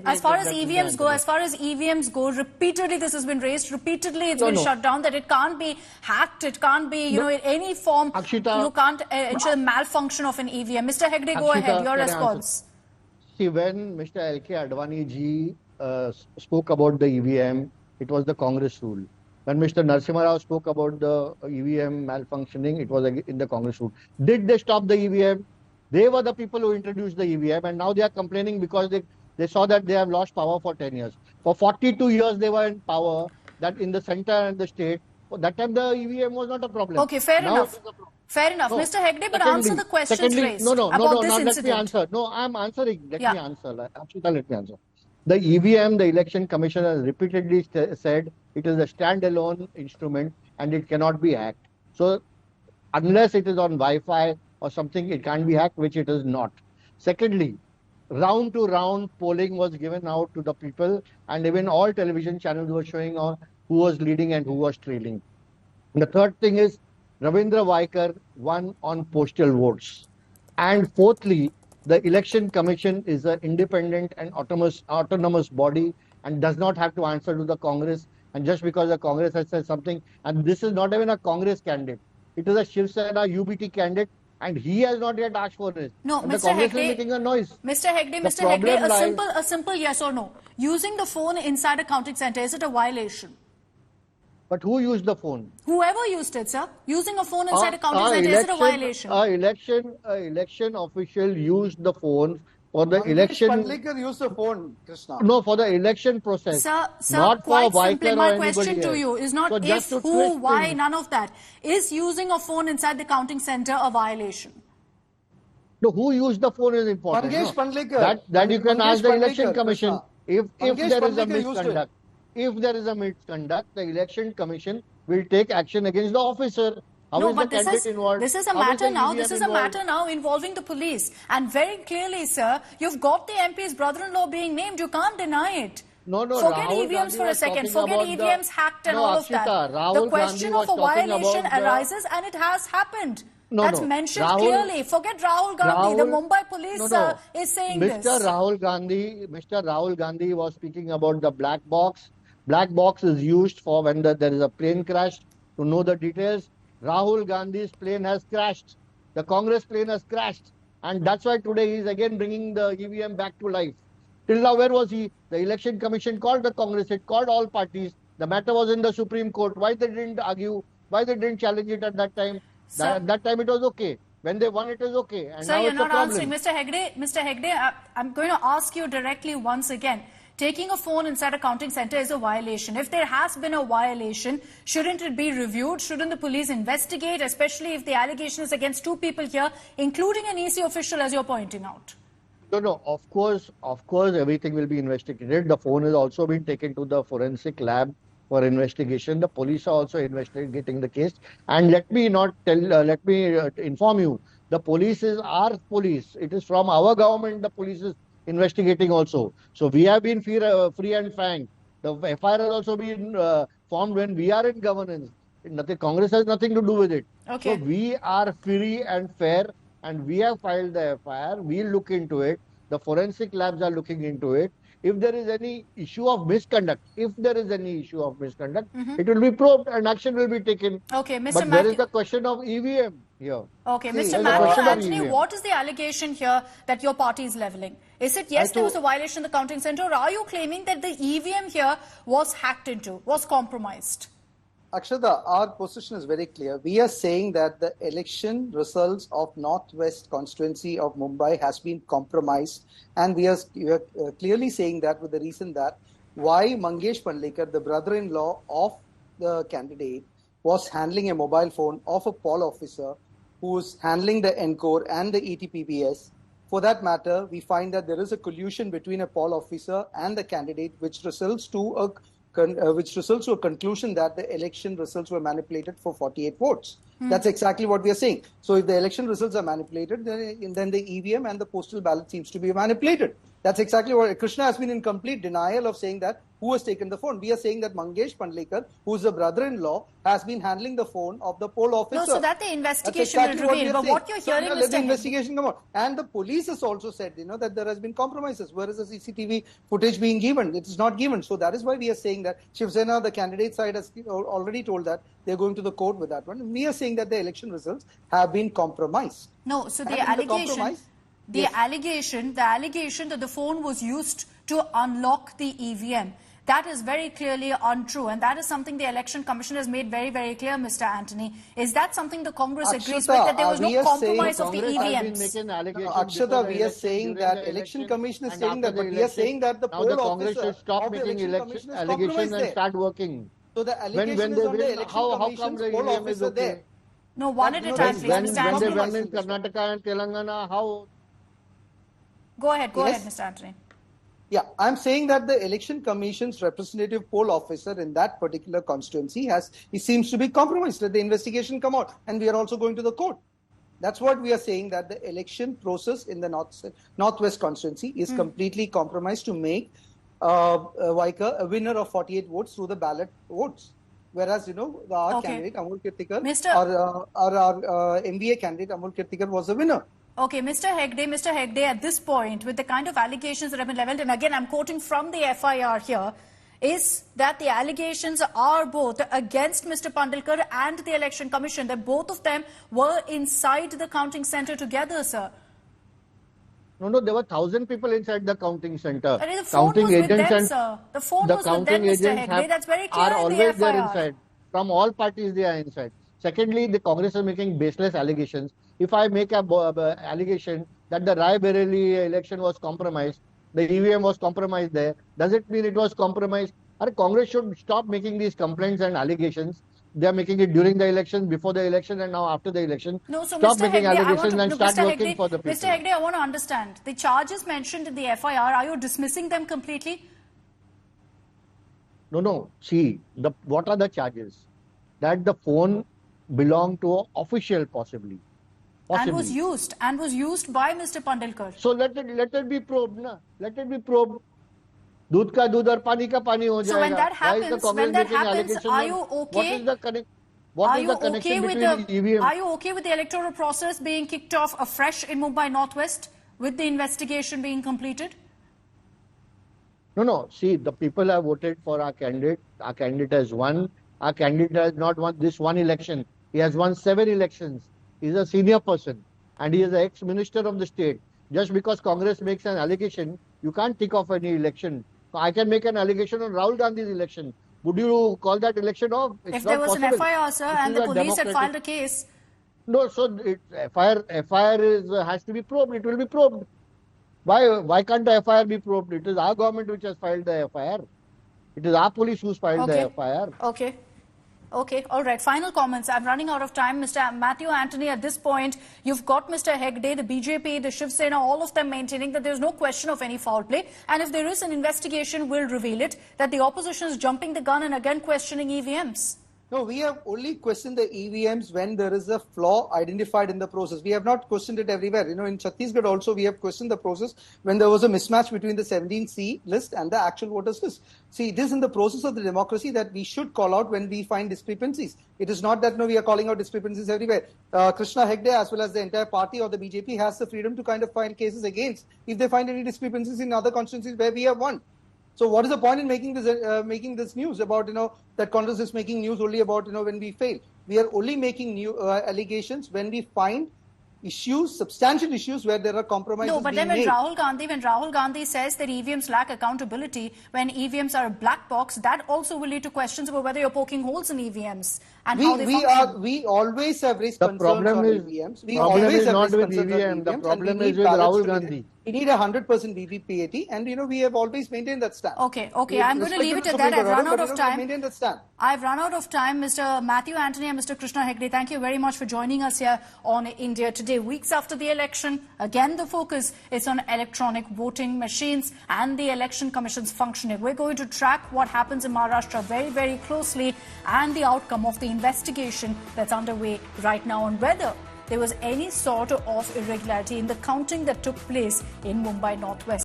as far as EVMs go, repeatedly this has been raised. Repeatedly it's been shut down that it can't be hacked. It can't be, in any form. Akshita, you can't ensure the malfunction of an EVM. Mr. Hegde, go ahead. Your response. See, when Mr. L.K. Advani ji spoke about the EVM, it was the Congress rule. When Mr. Narasimha Rao spoke about the EVM malfunctioning, it was in the Congress rule. Did they stop the EVM? They were the people who introduced the EVM, and now they are complaining because they saw that they have lost power for 10 years. For 42 years, they were in power, that in the center and the state. That time, the EVM was not a problem. Okay, fair enough. Fair enough. No. Mr. Hegde, but answer the questions raised about this incident. Let me answer. No, I'm answering. Let me answer. Akshita, let me answer. The EVM, the Election Commission has repeatedly said it is a standalone instrument and it cannot be hacked. So, unless it is on Wi-Fi or something, it can't be hacked, which it is not. Secondly, round to round polling was given out to the people, and even all television channels were showing on who was leading and who was trailing. And the third thing is Ravindra Vaikar won on postal votes. And fourthly, the Election Commission is an independent and autonomous body and does not have to answer to the Congress. And just because the Congress has said something, and this is not even a Congress candidate, it is a Shiv Sena UBT candidate, and he has not yet asked for it. No, and Mr. the Congress Hegde, is making a noise. Mr. Hegde, a simple yes or no. Using the phone inside a counting center, is it a violation? But who used the phone? Whoever used it, sir. Using a phone inside a counting center, is it a violation? Election official used the phone for the election. Pandlikar used the phone, Krishna. No, for the election process. Sir, not quite for simply, Vaikar my or question to you is not if, who, why, none of that. Is using a phone inside the counting center a violation? No, who used the phone is important. Pandlikar. That you can ask the Election Commission. If there is a misconduct. If there is a misconduct, the Election Commission will take action against the officer. This is a matter now. This is a matter now involving the police. And very clearly, sir, you've got the MP's brother-in-law being named. You can't deny it. Forget EVMs for a second. Forget EVMs hacked and all of that. The question of a violation arises, and it has happened. That's mentioned clearly. Forget Rahul Gandhi. The Mumbai police is saying this. Mr. Rahul Gandhi was speaking about the black box. Black box is used for when there is a plane crash to know the details. Rahul Gandhi's plane has crashed. The Congress plane has crashed. And that's why today he is again bringing the EVM back to life. Till now, where was he? The Election Commission called the Congress. It called all parties. The matter was in the Supreme Court. Why they didn't argue? Why they didn't challenge it at that time? At that time it was okay. When they won, it was okay. And sir, you're not answering. Mr. Hegde, I'm going to ask you directly once again. Taking a phone inside a counting center is a violation. If there has been a violation, shouldn't it be reviewed? Shouldn't the police investigate, especially if the allegation is against two people here, including an EC official, as you're pointing out? No, of course, everything will be investigated. The phone has also been taken to the forensic lab for investigation. The police are also investigating the case. And let me inform you, the police is our police. It is from our government, the police is investigating also. So we have been free and frank. The FIR has also been formed when we are in governance. Congress has nothing to do with it. Okay. So we are free and fair, and we have filed the FIR. We'll look into it. The forensic labs are looking into it. If there is any issue of misconduct, it will be probed and action will be taken. Okay, Mr. But there is the question of EVM here. Okay, Mr. Matthew Anthony, what is the allegation here that your party is levelling? Is it yes, there was a violation in the counting center, or are you claiming that the EVM here was hacked into, was compromised? Akshata, our position is very clear. We are saying that the election results of Northwest constituency of Mumbai has been compromised, and we are clearly saying that with the reason that why Mangesh Pandlikar, the brother-in-law of the candidate, was handling a mobile phone of a poll officer who is handling the ENCORE and the ETPPS. For that matter, we find that there is a collusion between a poll officer and the candidate, which results to a conclusion that the election results were manipulated for 48 votes. That's exactly what we are saying. So if the election results are manipulated, then the EVM and the postal ballot seems to be manipulated. That's exactly what Krishna has been in complete denial of saying that who has taken the phone. We are saying that Mangesh Pandlekar, who is the brother-in-law, has been handling the phone of the poll officer. No, so that the investigation will reveal. But what you're hearing, so, let the investigation come out. And the police has also said, that there has been compromises. Where is the CCTV footage being given? It is not given. So that is why we are saying that Shiv Sena, the candidate side, has already told that they're going to the court with that one. We are saying that the election results have been compromised. No, so the allegation... The allegation that the phone was used to unlock the EVM, that is very clearly untrue, and that is something the Election Commission has made very, very clear, Mr. Anthony. Is that something the Congress agrees with, that there was no compromise of the EVMs? Akshata, we are saying that Election Commission is saying that, but we are saying that the poll Congress should stop making allegations and start working. So the allegations on the Election Commission's poll officer there. No, one at a time, please. When they run in Karnataka and Telangana, how... Go ahead, Mr. Anthony. Yeah, I'm saying that the Election Commission's representative poll officer in that particular constituency he seems to be compromised. Let the investigation come out, and we are also going to the court. That's what we are saying, that the election process in the Northwest constituency is completely compromised to make Vaikar a winner of 48 votes through the ballot votes. Whereas, our candidate, Amol Kirtikar, or our MBA candidate, Amol Kirtikar, was the winner. Okay, Mr. Hegde, at this point, with the kind of allegations that have been leveled, and again, I'm quoting from the FIR here, is that the allegations are both against Mr. Pandlekar and the Election Commission, that both of them were inside the counting center together, sir. No, there were 1,000 people inside the counting center. The phone was with them, sir. The phone was with them, Mr. Hegde. That's very clear are in the always FIR. there inside. From all parties, they are inside. Secondly, the Congress is making baseless allegations. If I make an allegation that the Rai Bareli election was compromised, the EVM was compromised there, does it mean it was compromised? Congress should stop making these complaints and allegations. They are making it during the election, before the election, and now after the election. No, so stop Mr. making Hegde, allegations and start working for the people. Mr. Hegde, I want to understand. The charges mentioned in the FIR, are you dismissing them completely? No. See, what are the charges? That the phone belonged to an official, possibly. And was used by Mr. Pandlekar. So let it be probed, na? Let it be probed. Doodh ka doodh aur pani ka pani ho jayega. So when that happens, are you okay? What is the connection between EVM? Are you okay with the electoral process being kicked off afresh in Mumbai Northwest, with the investigation being completed? No. See, the people have voted for our candidate. Our candidate has won. Our candidate has not won this one election. He has won 7 elections. He is a senior person and he is an ex-minister of the state. Just because Congress makes an allegation, you can't tick off any election. I can make an allegation on Rahul Gandhi's election. Would you call that election off? It's if there was possible. An FIR, sir, and the police had filed a case. No, so FIR has to be probed. It will be probed. Why can't the FIR be probed? It is our government which has filed the FIR. It is our police who's filed the FIR. Okay, all right. Final comments. I'm running out of time. Mr. Matthew Anthony, at this point, you've got Mr. Hegde, the BJP, the Shiv Sena, all of them maintaining that there's no question of any foul play. And if there is an investigation, we'll reveal it, that the opposition is jumping the gun and again questioning EVMs. No, we have only questioned the EVMs when there is a flaw identified in the process. We have not questioned it everywhere. In Chhattisgarh also, we have questioned the process when there was a mismatch between the 17C list and the actual voters list. See, it is in the process of the democracy that we should call out when we find discrepancies. It is not that we are calling out discrepancies everywhere. Krishna Hegde, as well as the entire party or the BJP, has the freedom to kind of file cases against if they find any discrepancies in other constituencies where we have won. So what is the point in making this news about that Congress is making news only about when we fail? We are only making new allegations when we find issues, substantial issues where there are compromises. No, but then when Rahul Gandhi says that EVMs lack accountability, when EVMs are a black box, that also will lead to questions about whether you're poking holes in EVMs and how they function. We always have raised concerns on EVMs. The problem is not with EVM. The problem is with Rahul Gandhi. We need 100% VVPAT, and we have always maintained that stand. Okay. I'm going to leave it at that. I've run out of time. Maintain that stand. I've run out of time, Mr. Matthew Anthony and Mr. Krishna Hegde. Thank you very much for joining us here on India Today. Weeks after the election, again the focus is on electronic voting machines and the Election Commission's functioning. We're going to track what happens in Maharashtra very, very closely and the outcome of the investigation that's underway right now on whether there was any sort of irregularity in the counting that took place in Mumbai Northwest.